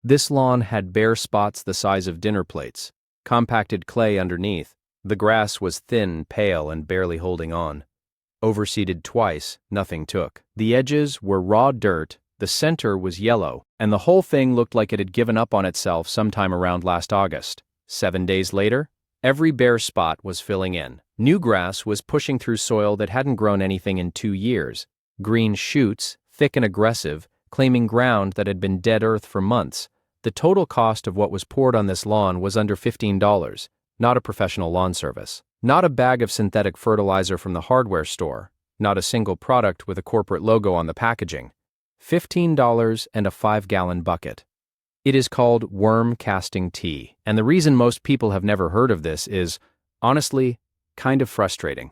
This lawn had bare spots the size of dinner plates, compacted clay underneath. The grass was thin, pale, and barely holding on. Overseeded twice, nothing took. The edges were raw dirt, the center was yellow, and the whole thing looked like it had given up on itself sometime around last August. 7 days later, every bare spot was filling in. New grass was pushing through soil that hadn't grown anything in 2 years. Green shoots, thick and aggressive, claiming ground that had been dead earth for months. The total cost of what was poured on this lawn was under $15, not a professional lawn service. Not a bag of synthetic fertilizer from the hardware store, not a single product with a corporate logo on the packaging. $15 and a 5-gallon bucket. It is called worm casting tea, and the reason most people have never heard of this is, honestly, kind of frustrating.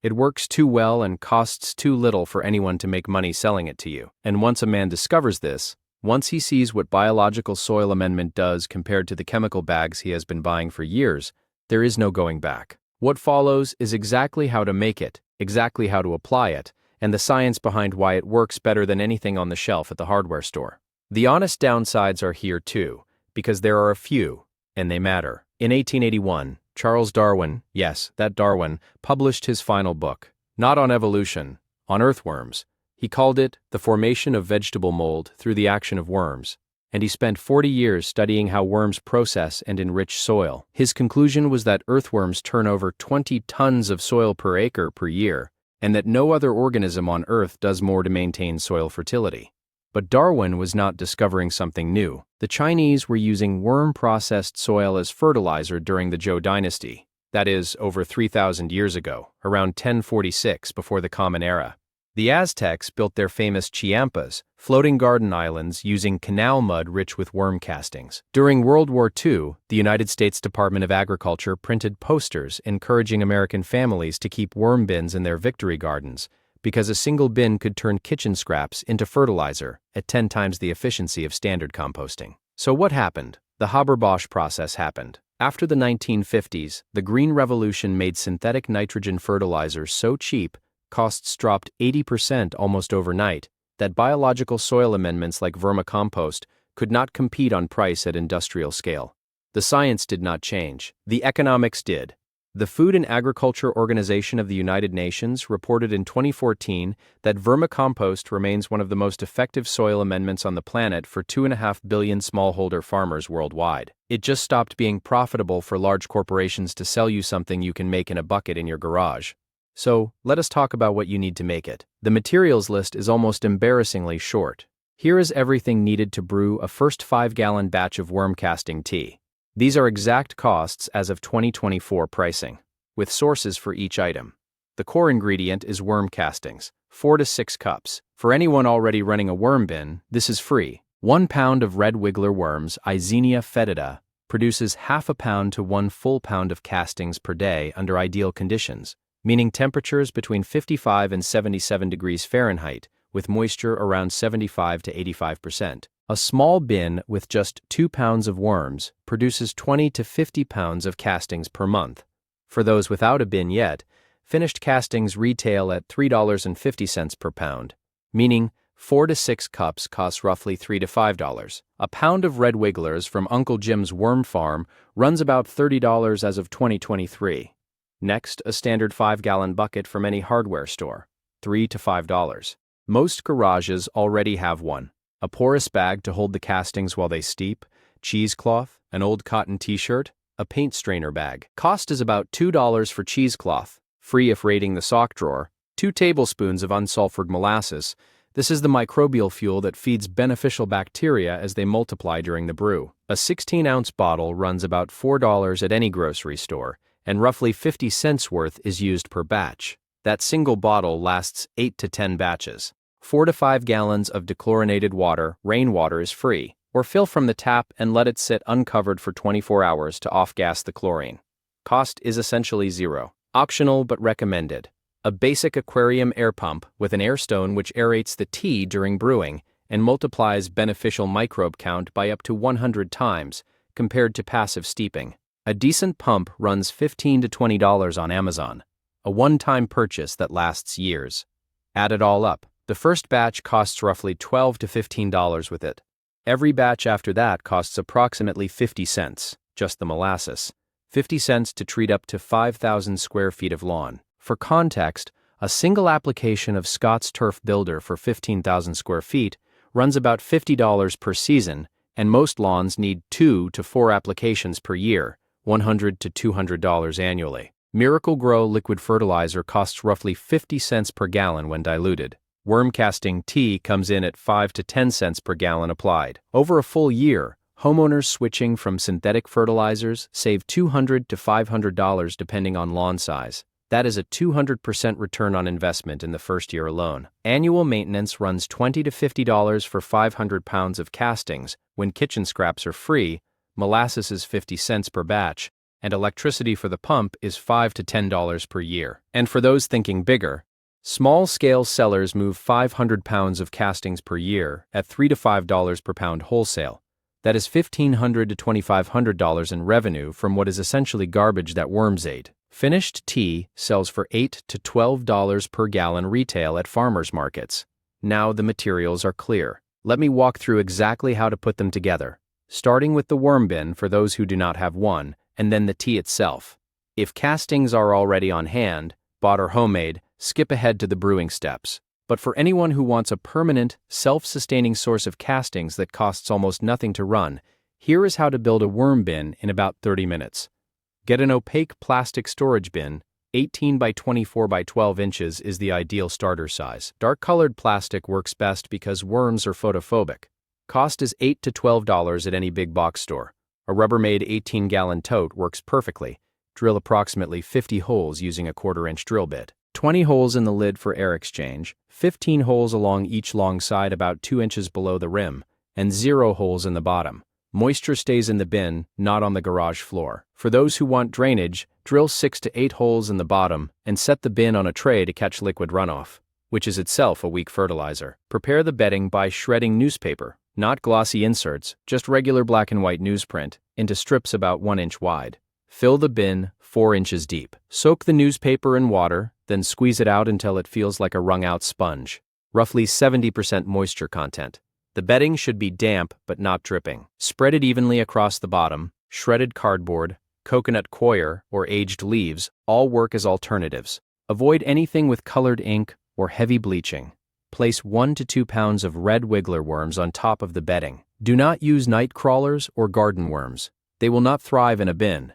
It works too well and costs too little for anyone to make money selling it to you. And once a man discovers this, once he sees what biological soil amendment does compared to the chemical bags he has been buying for years, there is no going back. What follows is exactly how to make it, exactly how to apply it, and the science behind why it works better than anything on the shelf at the hardware store. The honest downsides are here too, because there are a few, and they matter. In 1881, Charles Darwin, yes, that Darwin, published his final book, not on evolution, on earthworms. He called it The Formation of Vegetable Mold Through the Action of Worms, and he spent 40 years studying how worms process and enrich soil. His conclusion was that earthworms turn over 20 tons of soil per acre per year, and that no other organism on Earth does more to maintain soil fertility. But Darwin was not discovering something new. The Chinese were using worm-processed soil as fertilizer during the Zhou dynasty, that is, over 3,000 years ago, around 1046 before the Common Era. The Aztecs built their famous chiampas, floating garden islands using canal mud rich with worm castings. During World War II, the United States Department of Agriculture printed posters encouraging American families to keep worm bins in their victory gardens, because a single bin could turn kitchen scraps into fertilizer at 10 times the efficiency of standard composting. So what happened? The Haber-Bosch process happened. After the 1950s, the Green Revolution made synthetic nitrogen fertilizer so cheap, costs dropped 80% almost overnight, that biological soil amendments like vermicompost could not compete on price at industrial scale. The science did not change. The economics did. The Food and Agriculture Organization of the United Nations reported in 2014 that vermicompost remains one of the most effective soil amendments on the planet for 2.5 billion smallholder farmers worldwide. It just stopped being profitable for large corporations to sell you something you can make in a bucket in your garage. So, let us talk about what you need to make it. The materials list is almost embarrassingly short. Here is everything needed to brew a first 5-gallon batch of worm casting tea. These are exact costs as of 2024 pricing, with sources for each item. The core ingredient is worm castings, 4 to 6 cups. For anyone already running a worm bin, this is free. 1 pound of red wiggler worms, Eisenia fetida, produces half a pound to 1 full pound of castings per day under ideal conditions, meaning temperatures between 55 and 77 degrees Fahrenheit, with moisture around 75 to 85%. A small bin with just 2 pounds of worms produces 20 to 50 pounds of castings per month. For those without a bin yet, finished castings retail at $3.50 per pound, meaning 4 to 6 cups cost roughly $3 to $5. A pound of red wigglers from Uncle Jim's worm farm runs about $30 as of 2023. Next, a standard 5-gallon bucket from any hardware store, $3 to $5. Most garages already have one. A porous bag to hold the castings while they steep, cheesecloth, an old cotton t-shirt, a paint strainer bag. Cost is about $2 for cheesecloth, free if raiding the sock drawer, 2 tablespoons of unsulfured molasses. This is the microbial fuel that feeds beneficial bacteria as they multiply during the brew. A 16-ounce bottle runs about $4 at any grocery store, and roughly 50 cents worth is used per batch. That single bottle lasts 8 to 10 batches. 4 to 5 gallons of dechlorinated water, rainwater, is free, or fill from the tap and let it sit uncovered for 24 hours to off-gas the chlorine. Cost is essentially zero. Optional but recommended. A basic aquarium air pump with an air stone which aerates the tea during brewing and multiplies beneficial microbe count by up to 100 times compared to passive steeping. A decent pump runs $15 to $20 on Amazon, a one-time purchase that lasts years. Add it all up. The first batch costs roughly $12 to $15 with it. Every batch after that costs approximately 50 cents, just the molasses. 50 cents to treat up to 5,000 square feet of lawn. For context, a single application of Scott's Turf Builder for 15,000 square feet runs about $50 per season, and most lawns need 2 to 4 applications per year, $100 to $200 annually. Miracle-Gro liquid fertilizer costs roughly 50 cents per gallon when diluted. Worm casting tea comes in at 5 to 10 cents per gallon applied. Over a full year, homeowners switching from synthetic fertilizers save $200 to $500 depending on lawn size. That is a 200% return on investment in the first year alone. Annual maintenance runs $20 to $50 for 500 pounds of castings when kitchen scraps are free, molasses is 50 cents per batch, and electricity for the pump is $5 to $10 per year. And for those thinking bigger, small-scale sellers move 500 pounds of castings per year at $3 to $5 per pound wholesale. That is $1,500 to $2,500 in revenue from what is essentially garbage that worms ate. Finished tea sells for $8 to $12 per gallon retail at farmers markets. Now the materials are clear. Let me walk through exactly how to put them together, starting with the worm bin for those who do not have one, and then the tea itself. If castings are already on hand, bought or homemade, skip ahead to the brewing steps. But for anyone who wants a permanent, self-sustaining source of castings that costs almost nothing to run, here is how to build a worm bin in about 30 minutes. Get an opaque plastic storage bin. 18 by 24 by 12 inches is the ideal starter size. Dark-colored plastic works best because worms are photophobic. Cost is $8 to $12 at any big box store. A Rubbermaid 18-gallon tote works perfectly. Drill approximately 50 holes using a 1/4-inch drill bit. 20 holes in the lid for air exchange, 15 holes along each long side about 2 inches below the rim, and 0 holes in the bottom. Moisture stays in the bin, not on the garage floor. For those who want drainage, drill 6 to 8 holes in the bottom and set the bin on a tray to catch liquid runoff, which is itself a weak fertilizer. Prepare the bedding by shredding newspaper, not glossy inserts, just regular black and white newsprint, into strips about 1 inch wide. Fill the bin 4 inches deep. Soak the newspaper in water, then squeeze it out until it feels like a wrung-out sponge. Roughly 70% moisture content. The bedding should be damp but not dripping. Spread it evenly across the bottom. Shredded cardboard, coconut coir, or aged leaves all work as alternatives. Avoid anything with colored ink or heavy bleaching. Place 1 to 2 pounds of red wiggler worms on top of the bedding. Do not use night crawlers or garden worms. They will not thrive in a bin.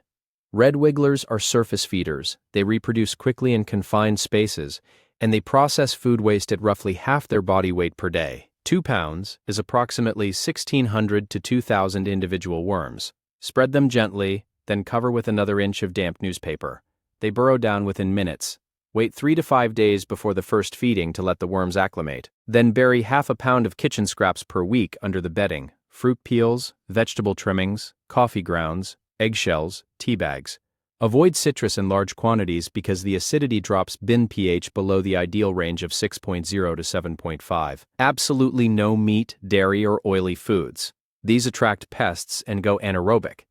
Red wigglers are surface feeders. They reproduce quickly in confined spaces, and they process food waste at roughly half their body weight per day. 2 pounds is approximately 1,600 to 2,000 individual worms. Spread them gently, then cover with another inch of damp newspaper. They burrow down within minutes. Wait 3 to 5 days before the first feeding to let the worms acclimate. Then bury half a pound of kitchen scraps per week under the bedding. Fruit peels, vegetable trimmings, coffee grounds, eggshells, tea bags. Avoid citrus in large quantities because the acidity drops bin pH below the ideal range of 6.0 to 7.5. Absolutely no meat, dairy, or oily foods. These attract pests and go anaerobic.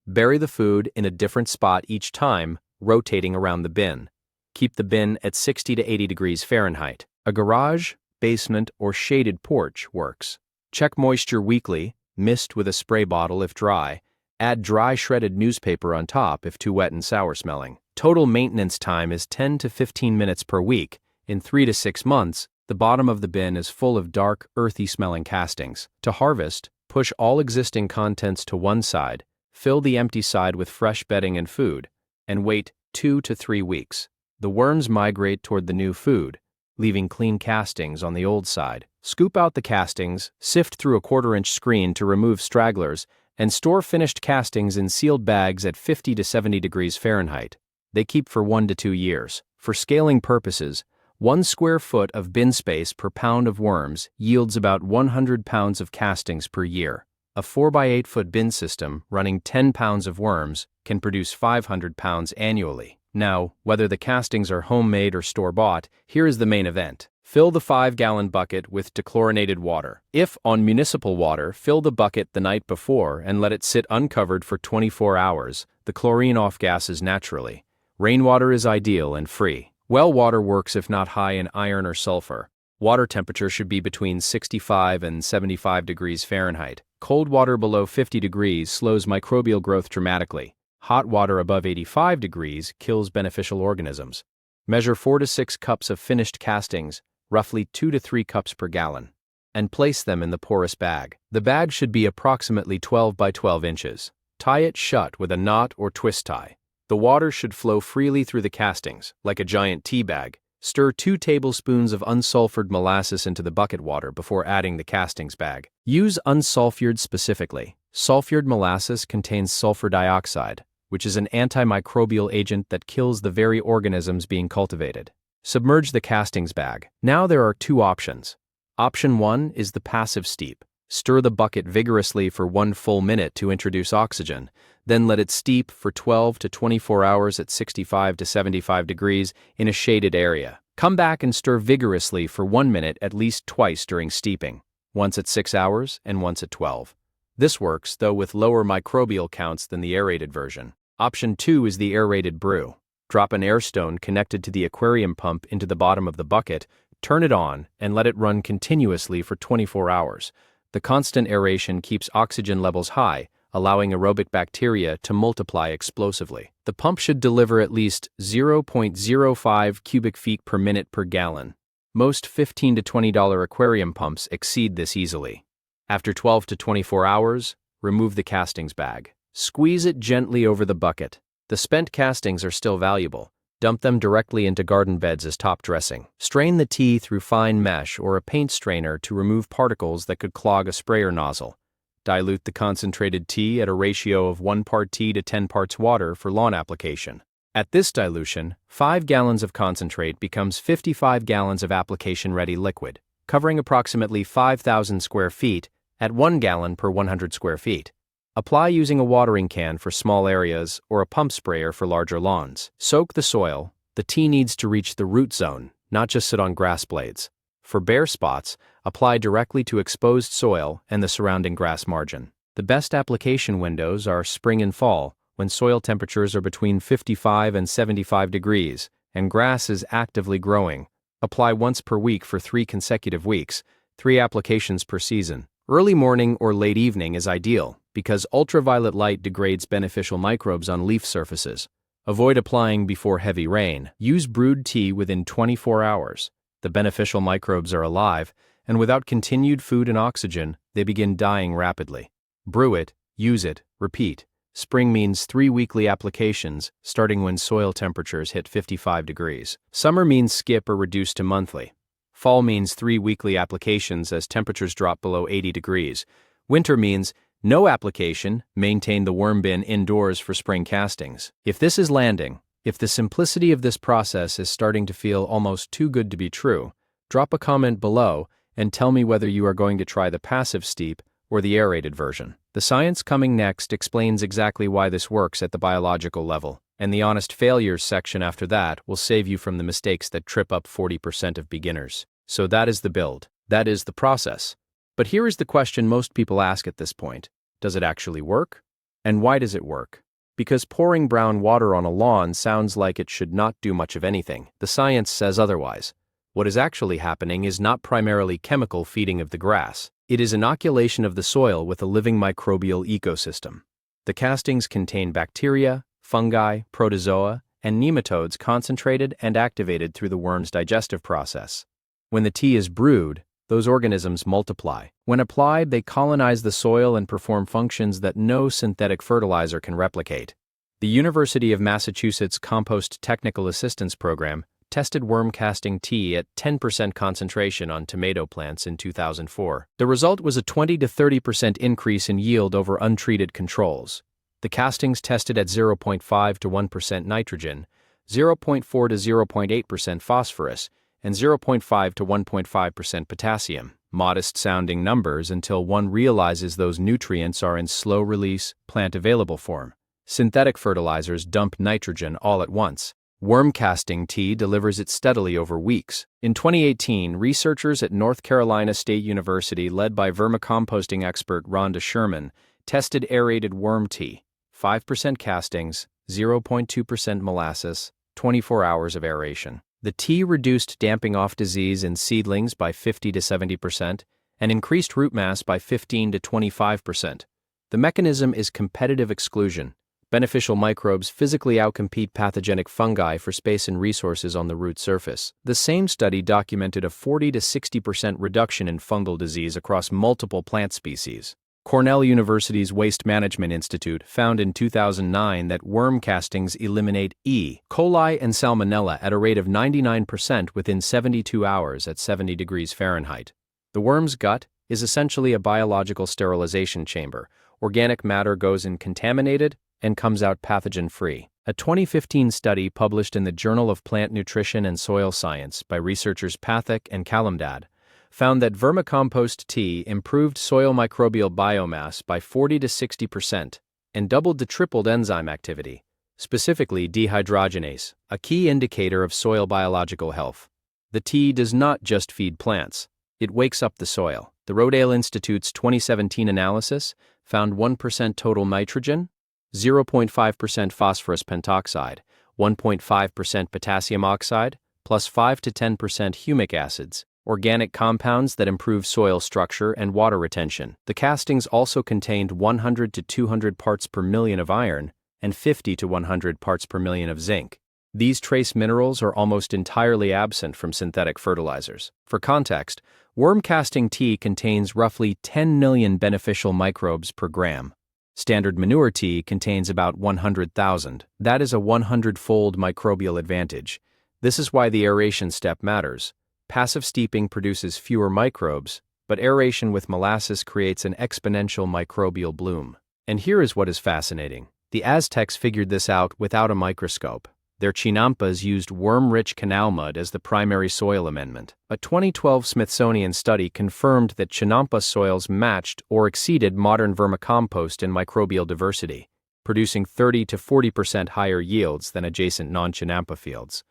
Bury the food in a different spot each time, rotating around the bin. Keep the bin at 60 to 80 degrees Fahrenheit. A garage, basement, or shaded porch works. Check moisture weekly, mist with a spray bottle if dry. Add dry shredded newspaper on top if too wet and sour smelling. Total maintenance time is 10 to 15 minutes per week. In 3 to 6 months, the bottom of the bin is full of dark, earthy smelling castings. To harvest, push all existing contents to one side, fill the empty side with fresh bedding and food, and wait 2 to 3 weeks. The worms migrate toward the new food, leaving clean castings on the old side. Scoop out the castings, sift through a 1/4-inch screen to remove stragglers, and store finished castings in sealed bags at 50 to 70 degrees Fahrenheit. They keep for 1 to 2 years. For scaling purposes, 1 square foot of bin space per pound of worms yields about 100 pounds of castings per year. A 4 by 8 foot bin system running 10 pounds of worms can produce 500 pounds annually. Now, whether the castings are homemade or store-bought, here is the main event. Fill the 5-gallon bucket with dechlorinated water. If on municipal water, fill the bucket the night before and let it sit uncovered for 24 hours. The chlorine off-gases naturally. Rainwater is ideal and free. Well water works if not high in iron or sulfur. Water temperature should be between 65 and 75 degrees Fahrenheit. Cold water below 50 degrees slows microbial growth dramatically. Hot water above 85 degrees kills beneficial organisms. Measure 4 to 6 cups of finished castings, roughly 2 to 3 cups per gallon, and place them in the porous bag. The bag should be approximately 12 by 12 inches. Tie it shut with a knot or twist tie. The water should flow freely through the castings, like a giant tea bag. Stir 2 tablespoons of unsulfured molasses into the bucket water before adding the castings bag. Use unsulfured specifically. Sulfured molasses contains sulfur dioxide, which is an antimicrobial agent that kills the very organisms being cultivated. Submerge the castings bag. Now there are 2 options. Option 1 is the passive steep. Stir the bucket vigorously for 1 full minute to introduce oxygen, then let it steep for 12 to 24 hours at 65 to 75 degrees in a shaded area. Come back and stir vigorously for 1 minute at least twice during steeping, once at 6 hours and once at 12. This works, though, with lower microbial counts than the aerated version. Option 2 is the aerated brew. Drop an air stone connected to the aquarium pump into the bottom of the bucket, turn it on, and let it run continuously for 24 hours. The constant aeration keeps oxygen levels high, allowing aerobic bacteria to multiply explosively. The pump should deliver at least 0.05 cubic feet per minute per gallon. Most $15 to $20 aquarium pumps exceed this easily. After 12 to 24 hours, remove the castings bag. Squeeze it gently over the bucket. The spent castings are still valuable. Dump them directly into garden beds as top dressing. Strain the tea through fine mesh or a paint strainer to remove particles that could clog a sprayer nozzle. Dilute the concentrated tea at a ratio of 1 part tea to 10 parts water for lawn application. At this dilution, 5 gallons of concentrate becomes 55 gallons of application-ready liquid, covering approximately 5,000 square feet at 1 gallon per 100 square feet. Apply using a watering can for small areas or a pump sprayer for larger lawns. Soak the soil. The tea needs to reach the root zone, not just sit on grass blades. For bare spots, apply directly to exposed soil and the surrounding grass margin. The best application windows are spring and fall, when soil temperatures are between 55 and 75 degrees, and grass is actively growing. Apply once per week for 3 consecutive weeks, 3 applications per season. Early morning or late evening is ideal, because ultraviolet light degrades beneficial microbes on leaf surfaces. Avoid applying before heavy rain. Use brewed tea within 24 hours. The beneficial microbes are alive, and without continued food and oxygen, they begin dying rapidly. Brew it, use it, repeat. Spring means 3 weekly applications, starting when soil temperatures hit 55 degrees. Summer means skip or reduce to monthly. Fall means 3 weekly applications as temperatures drop below 80 degrees. Winter means no application, maintain the worm bin indoors for spring castings. If this is landing, if the simplicity of this process is starting to feel almost too good to be true, drop a comment below and tell me whether you are going to try the passive steep or the aerated version. The science coming next explains exactly why this works at the biological level, and the honest failures section after that will save you from the mistakes that trip up 40% of beginners. So that is the build. That is the process. But here is the question most people ask at this point. Does it actually work? And why does it work? Because pouring brown water on a lawn sounds like it should not do much of anything. The science says otherwise. What is actually happening is not primarily chemical feeding of the grass. It is inoculation of the soil with a living microbial ecosystem. The castings contain bacteria, fungi, protozoa, and nematodes concentrated and activated through the worm's digestive process. When the tea is brewed, those organisms multiply. When applied, they colonize the soil and perform functions that no synthetic fertilizer can replicate. The University of Massachusetts Compost Technical Assistance Program tested worm casting tea at 10% concentration on tomato plants in 2004. The result was a 20 to 30% increase in yield over untreated controls. The castings tested at 0.5 to 1% nitrogen, 0.4 to 0.8% phosphorus, and 0.5 to 1.5% potassium. Modest-sounding numbers until one realizes those nutrients are in slow-release, plant-available form. Synthetic fertilizers dump nitrogen all at once. Worm casting tea delivers it steadily over weeks. In 2018, researchers at North Carolina State University, led by vermicomposting expert Rhonda Sherman, tested aerated worm tea. 5% castings, 0.2% molasses, 24 hours of aeration. The tea reduced damping off disease in seedlings by 50 to 70% and increased root mass by 15 to 25%. The mechanism is competitive exclusion. Beneficial microbes physically outcompete pathogenic fungi for space and resources on the root surface. The same study documented a 40 to 60% reduction in fungal disease across multiple plant species. Cornell University's Waste Management Institute found in 2009 that worm castings eliminate E. coli and salmonella at a rate of 99% within 72 hours at 70 degrees Fahrenheit. The worm's gut is essentially a biological sterilization chamber. Organic matter goes in contaminated and comes out pathogen-free. A 2015 study published in the Journal of Plant Nutrition and Soil Science by researchers Pathak and Kalamdad found that vermicompost tea improved soil microbial biomass by 40 to 60% and doubled to tripled enzyme activity, specifically dehydrogenase, a key indicator of soil biological health. The tea does not just feed plants, it wakes up the soil. The Rodale Institute's 2017 analysis found 1% total nitrogen, 0.5% phosphorus pentoxide, 1.5% potassium oxide, plus 5 to 10% humic acids, organic compounds that improve soil structure and water retention. The castings also contained 100 to 200 parts per million of iron and 50 to 100 parts per million of zinc. These trace minerals are almost entirely absent from synthetic fertilizers. For context, worm casting tea contains roughly 10 million beneficial microbes per gram. Standard manure tea contains about 100,000. That is a 100-fold microbial advantage. This is why the aeration step matters. Passive steeping produces fewer microbes, but aeration with molasses creates an exponential microbial bloom. And here is what is fascinating. The Aztecs figured this out without a microscope. Their chinampas used worm-rich canal mud as the primary soil amendment. A 2012 Smithsonian study confirmed that chinampa soils matched or exceeded modern vermicompost in microbial diversity, producing 30 to 40% higher yields than adjacent non-chinampa fields.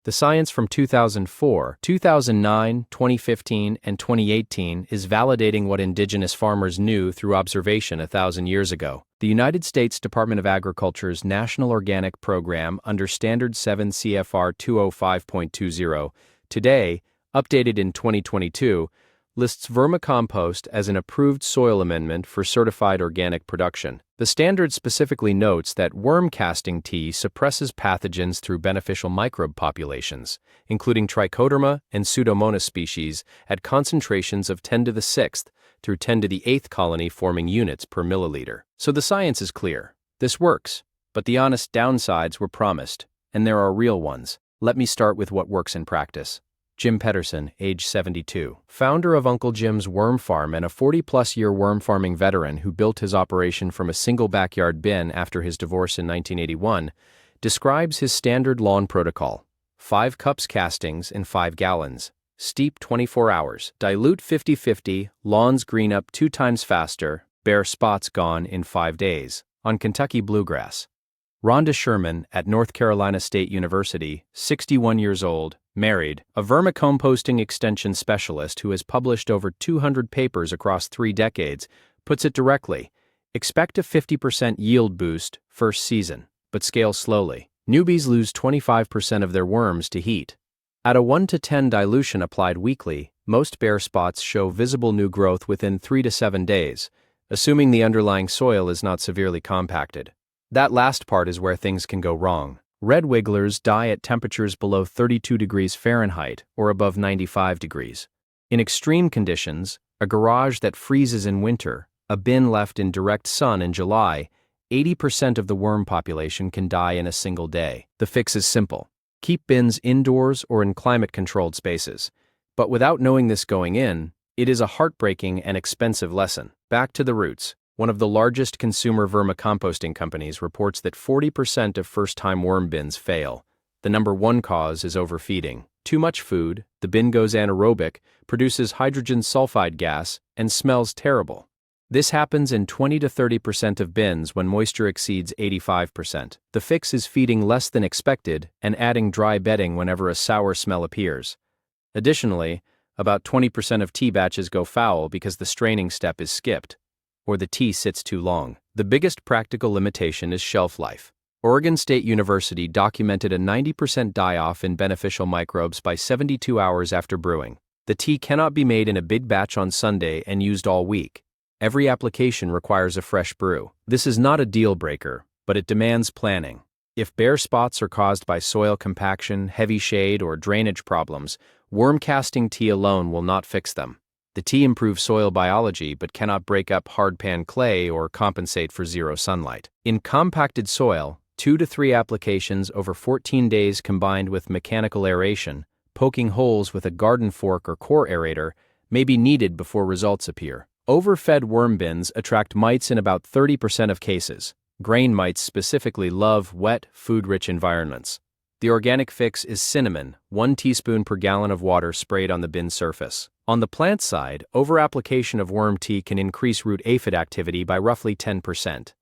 The science from 2004, 2009, 2015, and 2018 is validating what indigenous farmers knew through observation 1,000 years ago. The United States Department of Agriculture's National Organic Program under Standard 7 CFR 205.20, today, updated in 2022, lists vermicompost as an approved soil amendment for certified organic production. The standard specifically notes that worm casting tea suppresses pathogens through beneficial microbe populations, including Trichoderma and Pseudomonas species, at concentrations of 10 to the 6th through 10 to the 8th colony forming units per milliliter. So the science is clear. This works, but the honest downsides were promised, and there are real ones. Let me start with what works in practice. Jim Pedersen, age 72, founder of Uncle Jim's Worm Farm and a 40-plus-year worm farming veteran who built his operation from a single backyard bin after his divorce in 1981, describes his standard lawn protocol: 5 cups castings in 5 gallons, steep 24 hours, dilute 50-50, lawns green up 2 times faster, bare spots gone in 5 days. On Kentucky bluegrass. Rhonda Sherman at North Carolina State University, 61 years old, married, a vermicomposting extension specialist who has published over 200 papers across 3 decades, puts it directly: expect a 50% yield boost first season, but scale slowly. Newbies lose 25% of their worms to heat. At a 1 to 10 dilution applied weekly, most bare spots show visible new growth within 3 to 7 days, assuming the underlying soil is not severely compacted. That last part is where things can go wrong. Red wigglers die at temperatures below 32 degrees Fahrenheit or above 95 degrees. In extreme conditions, a garage that freezes in winter, a bin left in direct sun in July, 80% of the worm population can die in a single day. The fix is simple. Keep bins indoors or in climate-controlled spaces. But without knowing this going in, it is a heartbreaking and expensive lesson. Back to the roots. One of the largest consumer vermicomposting companies reports that 40% of first-time worm bins fail. The number one cause is overfeeding. Too much food, the bin goes anaerobic, produces hydrogen sulfide gas, and smells terrible. This happens in 20 to 30% of bins when moisture exceeds 85%. The fix is feeding less than expected and adding dry bedding whenever a sour smell appears. Additionally, about 20% of tea batches go foul because the straining step is skipped, or the tea sits too long. The biggest practical limitation is shelf life. Oregon State University documented a 90% die-off in beneficial microbes by 72 hours after brewing. The tea cannot be made in a big batch on Sunday and used all week. Every application requires a fresh brew. This is not a deal breaker, but it demands planning. If bare spots are caused by soil compaction, heavy shade, or drainage problems, worm casting tea alone will not fix them. The tea improves soil biology but cannot break up hardpan clay or compensate for zero sunlight. In compacted soil, 2 to 3 applications over 14 days combined with mechanical aeration, poking holes with a garden fork or core aerator, may be needed before results appear. Overfed worm bins attract mites in about 30% of cases. Grain mites specifically love wet, food-rich environments. The organic fix is cinnamon, 1 teaspoon per gallon of water sprayed on the bin surface. On the plant side, over-application of worm tea can increase root aphid activity by roughly 10%.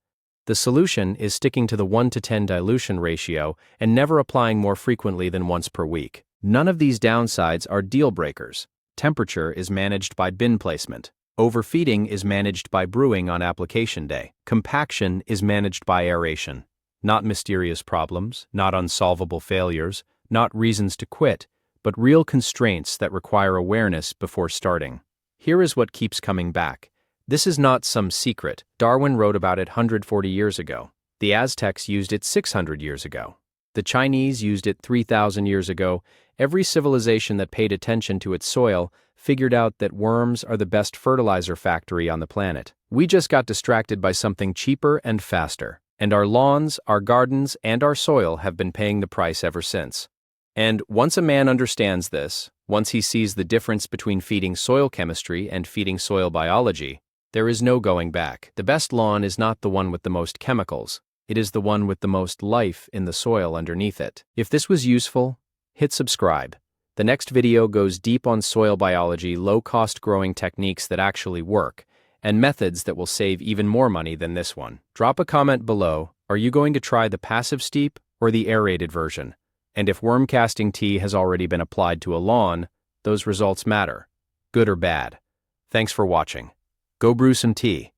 The solution is sticking to the 1:10 dilution ratio and never applying more frequently than once per week. None of these downsides are deal breakers. Temperature is managed by bin placement. Overfeeding is managed by brewing on application day. Compaction is managed by aeration. Not mysterious problems, not unsolvable failures, not reasons to quit, but real constraints that require awareness before starting. Here is what keeps coming back. This is not some secret. Darwin wrote about it 140 years ago. The Aztecs used it 600 years ago. The Chinese used it 3,000 years ago. Every civilization that paid attention to its soil figured out that worms are the best fertilizer factory on the planet. We just got distracted by something cheaper and faster. And our lawns, our gardens, and our soil have been paying the price ever since. And once a man understands this, once he sees the difference between feeding soil chemistry and feeding soil biology, there is no going back. The best lawn is not the one with the most chemicals. It is the one with the most life in the soil underneath it. If this was useful, hit subscribe. The next video goes deep on soil biology, low-cost growing techniques that actually work, and methods that will save even more money than this one. Drop a comment below. Are you going to try the passive steep or the aerated version? And if worm casting tea has already been applied to a lawn, those results matter, good or bad. Thanks for watching. Go brew some tea.